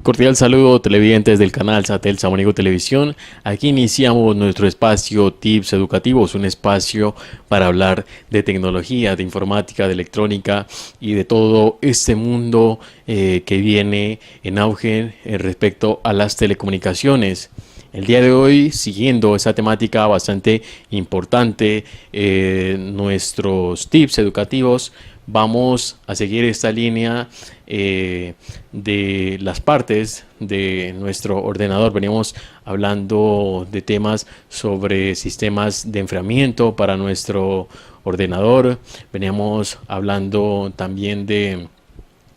Cordial saludo televidentes del canal Satel Samaniego Televisión. Aquí iniciamos nuestro espacio Tips Educativos, un espacio para hablar de tecnología, de informática, de electrónica y de todo este mundo que viene en auge respecto a las telecomunicaciones. El día de hoy, siguiendo esa temática bastante importante, nuestros tips educativos, vamos a seguir esta línea de las partes de nuestro ordenador. Venimos hablando de temas sobre sistemas de enfriamiento para nuestro ordenador. Veníamos hablando también de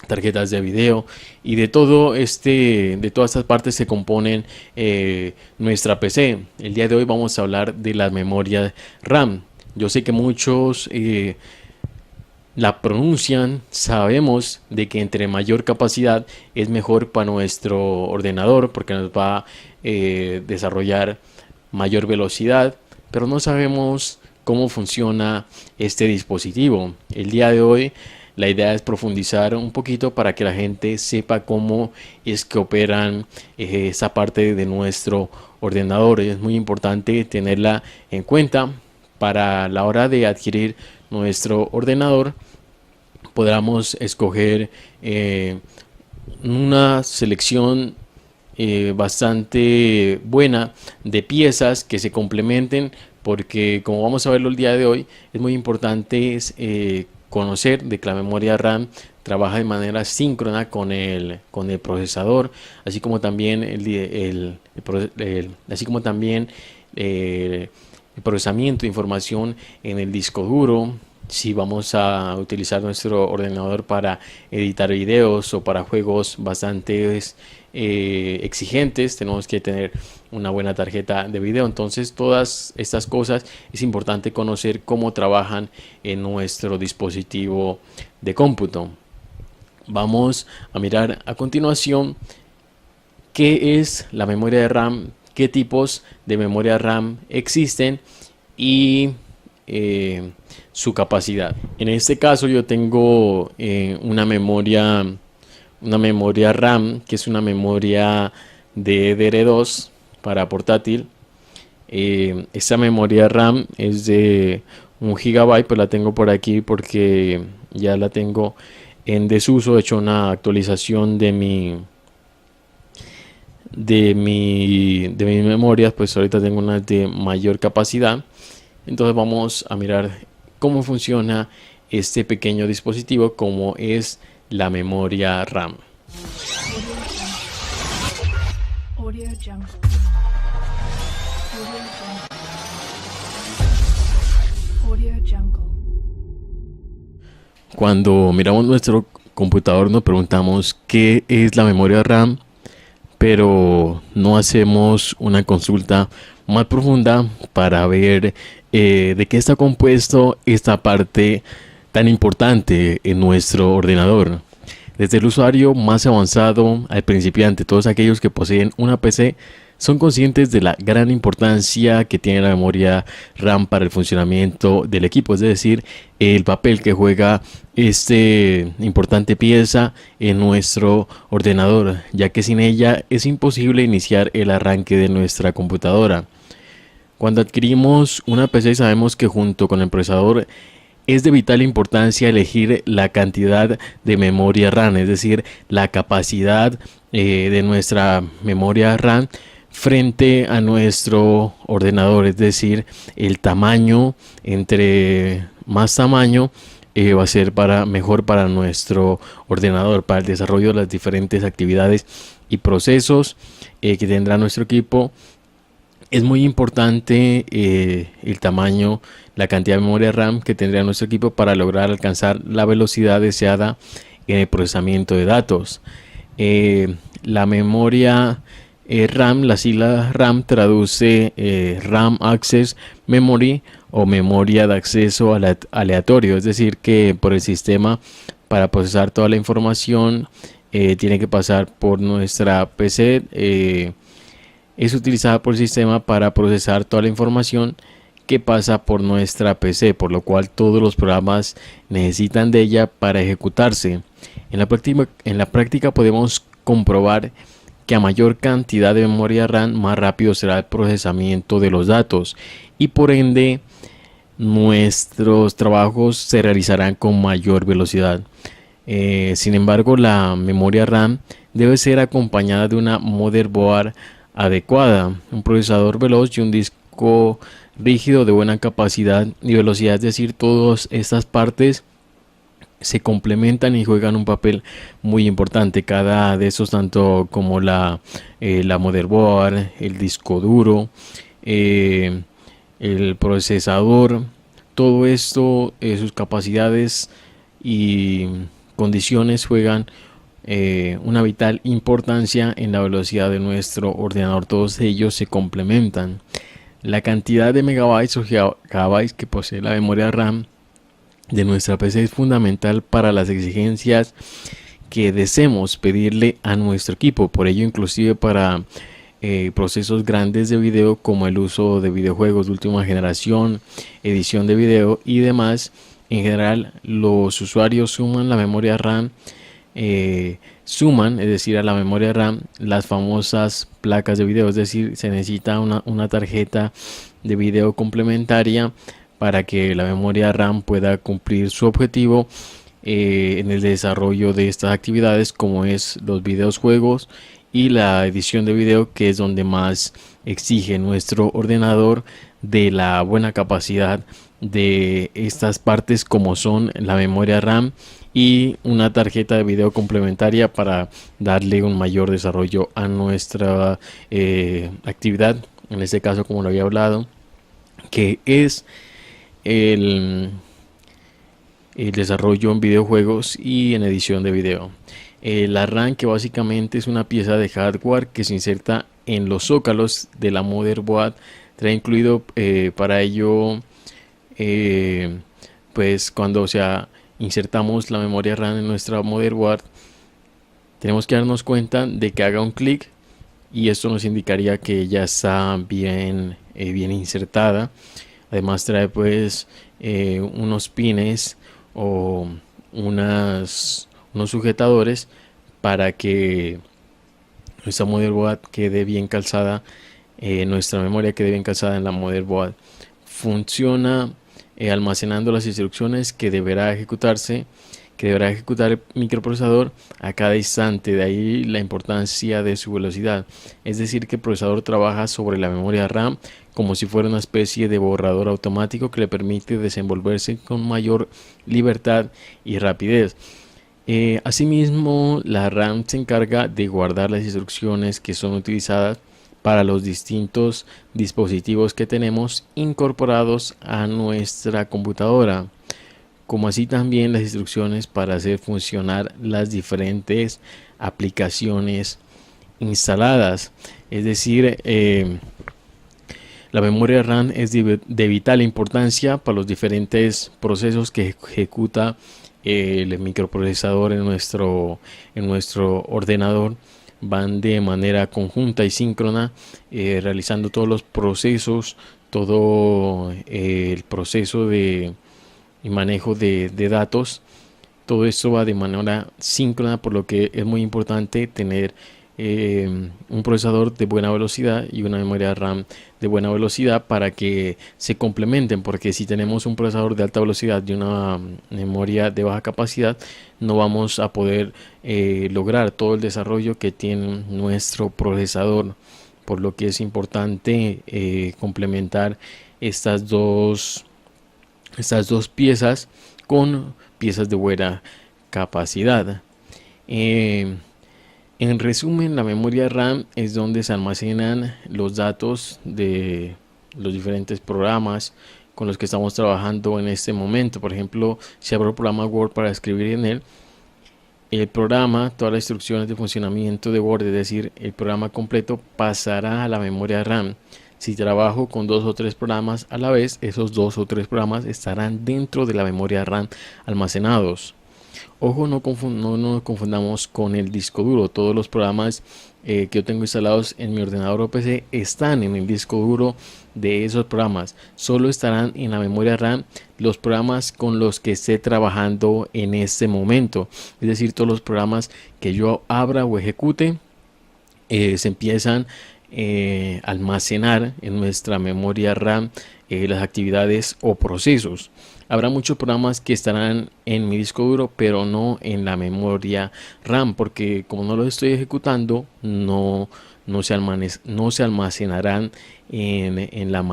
tarjetas de video y de todas estas partes que componen nuestra PC. El día de hoy vamos a hablar de la memoria RAM. Yo sé que muchos la pronuncian, sabemos de que entre mayor capacidad es mejor para nuestro ordenador porque nos va a desarrollar mayor velocidad, pero no sabemos cómo funciona este dispositivo. El día de hoy la idea es profundizar un poquito para que la gente sepa cómo es que operan esa parte de nuestro ordenador. Es muy importante tenerla en cuenta para la hora de adquirir nuestro ordenador. Podamos escoger una selección bastante buena de piezas que se complementen, porque como vamos a verlo el día de hoy, es muy importante conocer de que la memoria RAM trabaja de manera síncrona con el procesador, así como también el procesamiento de información en el disco duro. Si vamos a utilizar nuestro ordenador para editar videos o para juegos bastante exigentes, tenemos que tener una buena tarjeta de video. Entonces, todas estas cosas es importante conocer cómo trabajan en nuestro dispositivo de cómputo. Vamos a mirar a continuación qué es la memoria de RAM, qué tipos de memoria RAM existen y su capacidad. En este caso yo tengo una memoria RAM, que es una memoria de DDR2 para portátil. Esta memoria RAM es de 1 GB, pues la tengo por aquí porque ya la tengo en desuso. He hecho una actualización de mis memorias, pues ahorita tengo una de mayor capacidad. Entonces vamos a mirar cómo funciona este pequeño dispositivo, como es la memoria RAM. Cuando miramos nuestro computador nos preguntamos qué es la memoria RAM, pero no hacemos una consulta más profunda para ver de qué está compuesto esta parte tan importante en nuestro ordenador. Desde el usuario más avanzado al principiante, todos aquellos que poseen una PC son conscientes de la gran importancia que tiene la memoria RAM para el funcionamiento del equipo, es decir, el papel que juega este importante pieza en nuestro ordenador, ya que sin ella es imposible iniciar el arranque de nuestra computadora. Cuando adquirimos una PC sabemos que junto con el procesador es de vital importancia elegir la cantidad de memoria RAM, es decir, la capacidad de nuestra memoria RAM frente a nuestro ordenador, es decir, el tamaño. Entre más tamaño va a ser mejor para nuestro ordenador, para el desarrollo de las diferentes actividades y procesos que tendrá nuestro equipo. Es muy importante el tamaño, la cantidad de memoria RAM que tendría nuestro equipo para lograr alcanzar la velocidad deseada en el procesamiento de datos. La memoria RAM, la sigla RAM traduce RAM Access Memory o memoria de acceso aleatorio, es decir, que por el sistema para procesar toda la información tiene que pasar por nuestra PC. Es utilizada por el sistema para procesar toda la información que pasa por nuestra PC, por lo cual todos los programas necesitan de ella para ejecutarse. En la práctica podemos comprobar que a mayor cantidad de memoria RAM, más rápido será el procesamiento de los datos y por ende nuestros trabajos se realizarán con mayor velocidad. Sin embargo, la memoria RAM debe ser acompañada de una motherboard adecuada, un procesador veloz y un disco rígido de buena capacidad y velocidad, es decir, todas estas partes se complementan y juegan un papel muy importante. Cada de esos, tanto como la motherboard, el disco duro, eh, el procesador, todo esto, sus capacidades y condiciones juegan una vital importancia en la velocidad de nuestro ordenador. Todos ellos se complementan. La cantidad de megabytes o gigabytes que posee la memoria RAM de nuestra PC es fundamental para las exigencias que deseemos pedirle a nuestro equipo. Por ello, inclusive para procesos grandes de video como el uso de videojuegos de última generación, edición de video y demás, en general los usuarios suman la memoria RAM, es decir, a la memoria RAM las famosas placas de video, es decir, se necesita una tarjeta de video complementaria para que la memoria RAM pueda cumplir su objetivo en el desarrollo de estas actividades, como es los videojuegos y la edición de video, que es donde más exige nuestro ordenador de la buena capacidad de estas partes, como son la memoria RAM y una tarjeta de video complementaria para darle un mayor desarrollo a nuestra actividad, en este caso, como lo había hablado, que es el desarrollo en videojuegos y en edición de video. La RAM, que básicamente es una pieza de hardware que se inserta en los zócalos de la motherboard, trae incluido para ello, pues cuando insertamos la memoria RAM en nuestra motherboard, tenemos que darnos cuenta de que haga un clic y esto nos indicaría que ya está bien insertada. Además trae pues unos pines o unos sujetadores para que nuestra motherboard quede bien calzada, nuestra memoria quede bien calzada en la motherboard. Funciona almacenando las instrucciones que deberá ejecutar el microprocesador a cada instante. De ahí la importancia de su velocidad, es decir, que el procesador trabaja sobre la memoria RAM como si fuera una especie de borrador automático que le permite desenvolverse con mayor libertad y rapidez. Asimismo, la RAM se encarga de guardar las instrucciones que son utilizadas para los distintos dispositivos que tenemos incorporados a nuestra computadora, como así también las instrucciones para hacer funcionar las diferentes aplicaciones instaladas. Es decir, la memoria RAM es de vital importancia para los diferentes procesos que ejecuta el microprocesador en nuestro ordenador. Van de manera conjunta y síncrona, realizando todos los procesos, todo el proceso de manejo de datos. Todo esto va de manera síncrona, por lo que es muy importante tener un procesador de buena velocidad y una memoria RAM de buena velocidad para que se complementen, porque si tenemos un procesador de alta velocidad y una memoria de baja capacidad, no vamos a poder lograr todo el desarrollo que tiene nuestro procesador, por lo que es importante complementar estas dos piezas con piezas de buena capacidad. En resumen, la memoria RAM es donde se almacenan los datos de los diferentes programas con los que estamos trabajando en este momento. Por ejemplo, si abro el programa Word para escribir en él, el programa, todas las instrucciones de funcionamiento de Word, es decir, el programa completo, pasará a la memoria RAM. Si trabajo con 2 o 3 programas a la vez, esos 2 o 3 programas estarán dentro de la memoria RAM almacenados. Ojo, no nos confundamos con el disco duro. Todos los programas que yo tengo instalados en mi ordenador o PC están en el disco duro de esos programas. Solo estarán en la memoria RAM los programas con los que esté trabajando en este momento. Es decir, todos los programas que yo abra o ejecute se empiezan a almacenar en nuestra memoria RAM las actividades o procesos. Habrá muchos programas que estarán en mi disco duro, pero no en la memoria RAM, porque como no los estoy ejecutando, no se almacenarán en la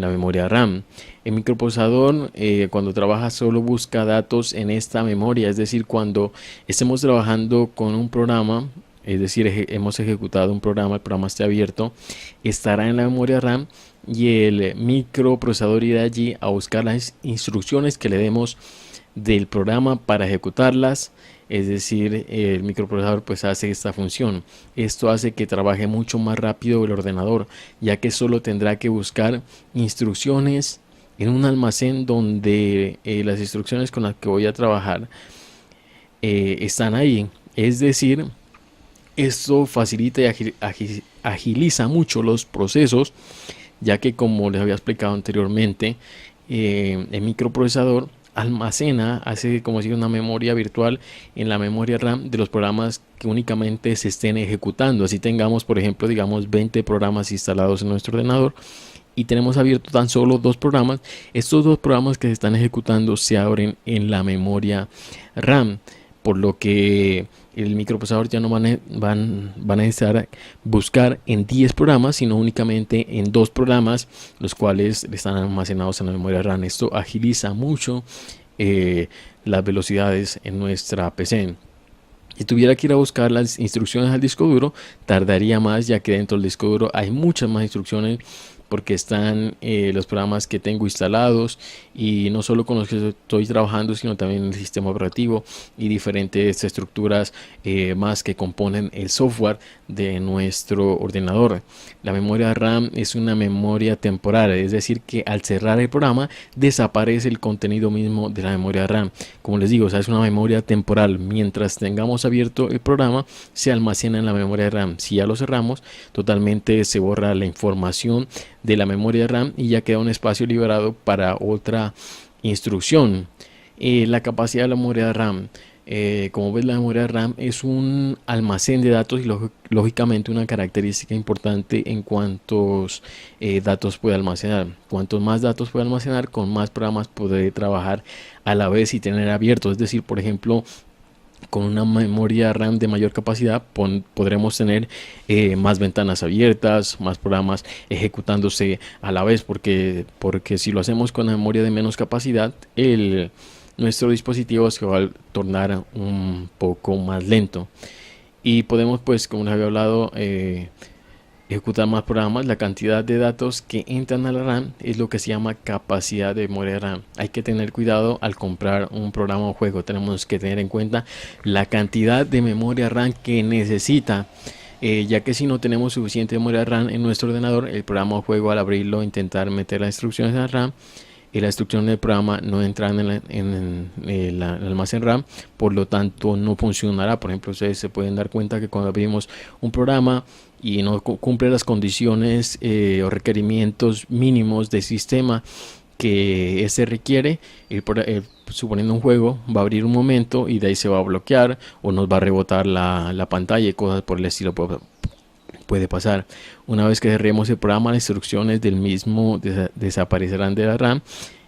memoria RAM. El microprocesador, cuando trabaja, solo busca datos en esta memoria, es decir, cuando estemos trabajando con un programa, es decir, hemos ejecutado un programa, el programa esté abierto, estará en la memoria RAM y el microprocesador irá allí a buscar las instrucciones que le demos del programa para ejecutarlas. Es decir, el microprocesador pues hace esta función. Esto hace que trabaje mucho más rápido el ordenador, ya que solo tendrá que buscar instrucciones en un almacén donde las instrucciones con las que voy a trabajar están ahí. Es decir, esto facilita y agiliza mucho los procesos, ya que como les había explicado anteriormente, el microprocesador hace como si una memoria virtual en la memoria RAM de los programas que únicamente se estén ejecutando. Así tengamos, por ejemplo, digamos 20 programas instalados en nuestro ordenador y tenemos abierto tan solo 2 programas. Estos 2 programas que se están ejecutando se abren en la memoria RAM, por lo que el microprocesador ya no van a necesitar buscar en 10 programas, sino únicamente en 2 programas, los cuales están almacenados en la memoria RAM. Esto agiliza mucho las velocidades en nuestra PC. Si tuviera que ir a buscar las instrucciones al disco duro, tardaría más, ya que dentro del disco duro hay muchas más instrucciones, porque están los programas que tengo instalados, y no solo con los que estoy trabajando, sino también el sistema operativo y diferentes estructuras más que componen el software de nuestro ordenador. La memoria RAM es una memoria temporal, es decir, que al cerrar el programa desaparece el contenido mismo de la memoria RAM. Como les digo, es una memoria temporal. Mientras tengamos abierto el programa, se almacena en la memoria RAM. Si ya lo cerramos, totalmente se borra la información de la memoria RAM y ya queda un espacio liberado para otra instrucción. La capacidad de la memoria RAM, como ves, la memoria RAM es un almacén de datos y lógicamente una característica importante en cuántos datos puede almacenar. Cuantos más datos puede almacenar, con más programas podré trabajar a la vez y tener abiertos. Es decir, por ejemplo, con una memoria RAM de mayor capacidad podremos tener más ventanas abiertas, más programas ejecutándose a la vez, porque si lo hacemos con una memoria de menos capacidad, nuestro dispositivo se va a tornar un poco más lento y podemos, pues, como les había hablado, ejecutar más programas. La cantidad de datos que entran a la RAM es lo que se llama capacidad de memoria RAM. Hay que tener cuidado al comprar un programa o juego. Tenemos que tener en cuenta la cantidad de memoria RAM que necesita, ya que si no tenemos suficiente memoria RAM en nuestro ordenador, el programa o juego, al abrirlo, intentar meter las instrucciones en la RAM, y la instrucción del programa no entra en el almacén RAM, por lo tanto no funcionará. Por ejemplo, ustedes se pueden dar cuenta que cuando abrimos un programa y no cumple las condiciones o requerimientos mínimos de sistema que se requiere, suponiendo un juego, va a abrir un momento y de ahí se va a bloquear o nos va a rebotar la pantalla y cosas por el estilo puede pasar. Una vez que cerremos el programa, las instrucciones del mismo desaparecerán de la RAM,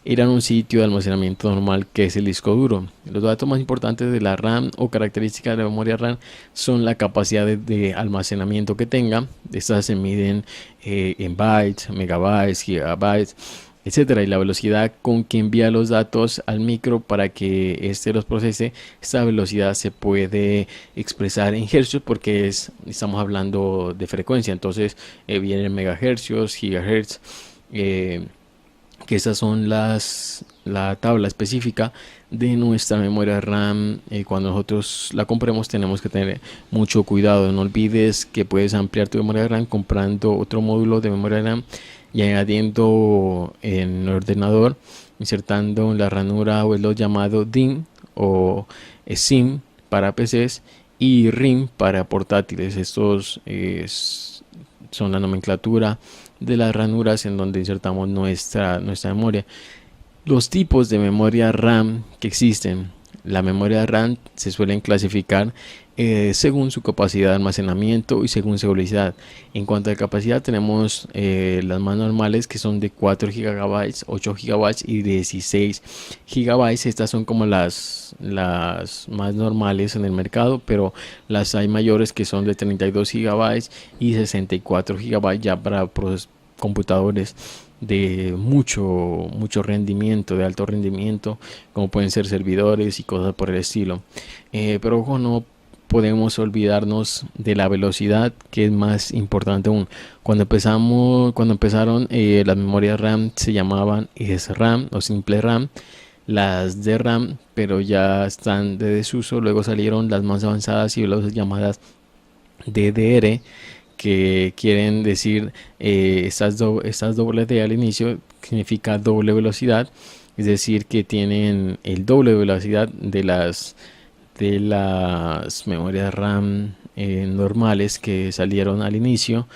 irán a un sitio de almacenamiento normal, que es el disco duro. Los datos más importantes de la RAM o características de la memoria RAM son la capacidad de almacenamiento que tenga. Estas se miden en bytes, megabytes, gigabytes, etcétera, y la velocidad con que envía los datos al micro para que éste los procese. Esta velocidad se puede expresar en hercios, porque estamos hablando de frecuencia. Entonces vienen megahercios, gigahertz, que esas son la tabla específica de nuestra memoria RAM. Cuando nosotros la compremos, tenemos que tener mucho cuidado. No olvides que puedes ampliar tu memoria RAM comprando otro módulo de memoria RAM y añadiendo en el ordenador, insertando en la ranura o el llamado DIMM o SIM para PCs y RIM para portátiles. Estos son la nomenclatura de las ranuras en donde insertamos nuestra memoria. Los tipos de memoria RAM que existen: La memoria RAM se suelen clasificar según su capacidad de almacenamiento y según su velocidad. En cuanto a capacidad, tenemos las más normales, que son de 4 GB, 8 GB y 16 GB. Estas son como las más normales en el mercado, pero las hay mayores que son de 32 GB y 64 GB ya para computadores de mucho rendimiento, de alto rendimiento, como pueden ser servidores y cosas por el estilo. Pero ojo, no podemos olvidarnos de la velocidad, que es más importante aún. Cuando empezaron, las memorias RAM se llamaban SRAM o simple RAM, las DRAM, pero ya están de desuso. Luego salieron las más avanzadas y veloces llamadas DDR, que quieren decir estas dobles D al inicio, significa doble velocidad, es decir, que tienen el doble de velocidad de las memorias RAM normales que salieron al inicio.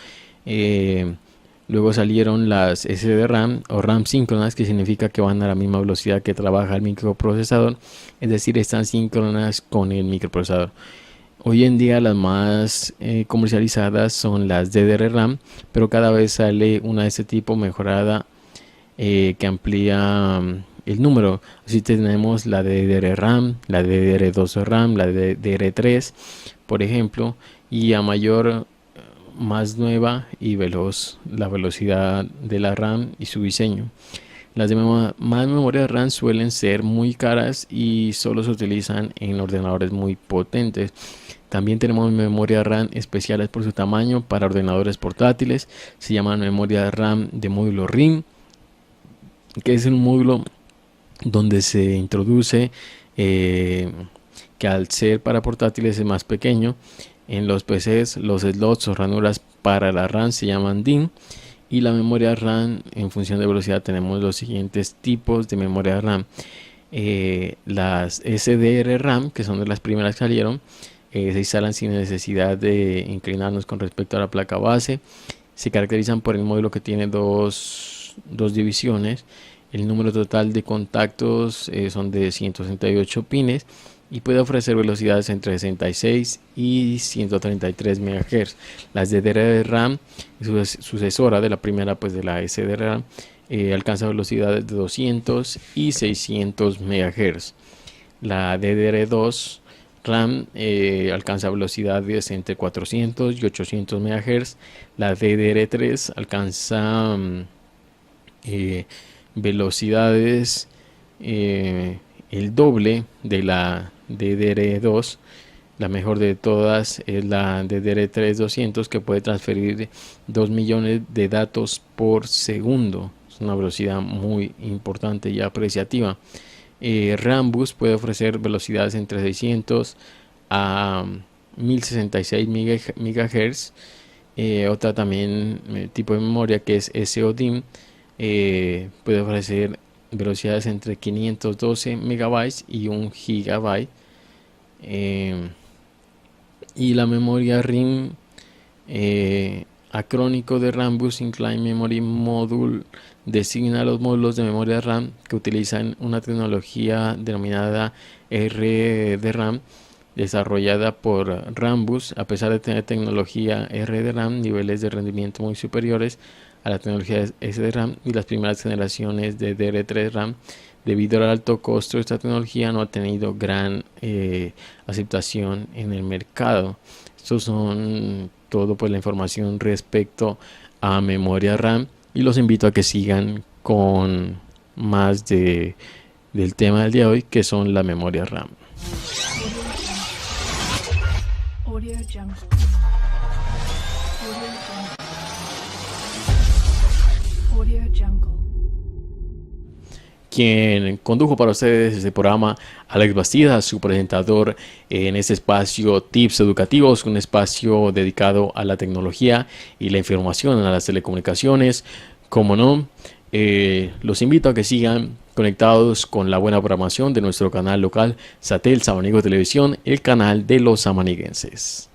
Luego salieron las SDRAM o RAM síncronas, que significa que van a la misma velocidad que trabaja el microprocesador, es decir, están síncronas con el microprocesador. Hoy en día las más comercializadas son las DDR-RAM, pero cada vez sale una de este tipo mejorada, que amplía el número. Así tenemos la DDR-RAM, la DDR2-RAM, la DDR3, por ejemplo, y a mayor, más nueva y veloz la velocidad de la RAM y su diseño. Las más memorias RAM suelen ser muy caras y solo se utilizan en ordenadores muy potentes. También tenemos memorias RAM especiales por su tamaño para ordenadores portátiles. Se llaman memoria RAM de módulo RIM, que es un módulo donde se introduce, que al ser para portátiles es más pequeño. En los PCs, los slots o ranuras para la RAM se llaman DIMM. Y la memoria RAM, en función de velocidad, tenemos los siguientes tipos de memoria RAM. Las SDR-RAM, que son de las primeras que salieron, se instalan sin necesidad de inclinarnos con respecto a la placa base. Se caracterizan por el módulo que tiene dos divisiones. El número total de contactos son de 168 pines y puede ofrecer velocidades entre 66 y 133 MHz. Las DDR-RAM, sucesora de la primera, pues de la SDR-RAM, alcanza velocidades de 200 y 600 MHz. La DDR2 RAM alcanza velocidades entre 400 y 800 MHz. La DDR3 alcanza velocidades el doble de la DDR2. La mejor de todas es la DDR3 200, que puede transferir 2 millones de datos por segundo. Es una velocidad muy importante y apreciativa. Rambus puede ofrecer velocidades entre 600 a 1066 MHz. Otra también tipo de memoria, que es SODIMM, puede ofrecer velocidades entre 512 megabytes y 1 gigabyte. Y la memoria RIM, acrónico de Rambus Inclined Memory Module, designa los módulos de memoria RAM que utilizan una tecnología denominada RDRAM, desarrollada por Rambus. A pesar de tener tecnología RDRAM, niveles de rendimiento muy superiores a la tecnología SDRAM y las primeras generaciones de DDR3-RAM, debido al alto costo de esta tecnología, no ha tenido gran aceptación en el mercado. Estos son todo, pues, la información respecto a memoria RAM, y los invito a que sigan con más del tema del día de hoy, que son la memoria RAM. Audio Jungle. Audio Jungle. Quien condujo para ustedes este programa, Alex Bastida, su presentador en este espacio Tips Educativos, un espacio dedicado a la tecnología y la información, a las telecomunicaciones. Como no, los invito a que sigan conectados con la buena programación de nuestro canal local Satel Samaniego Televisión, el canal de los samaniguenses.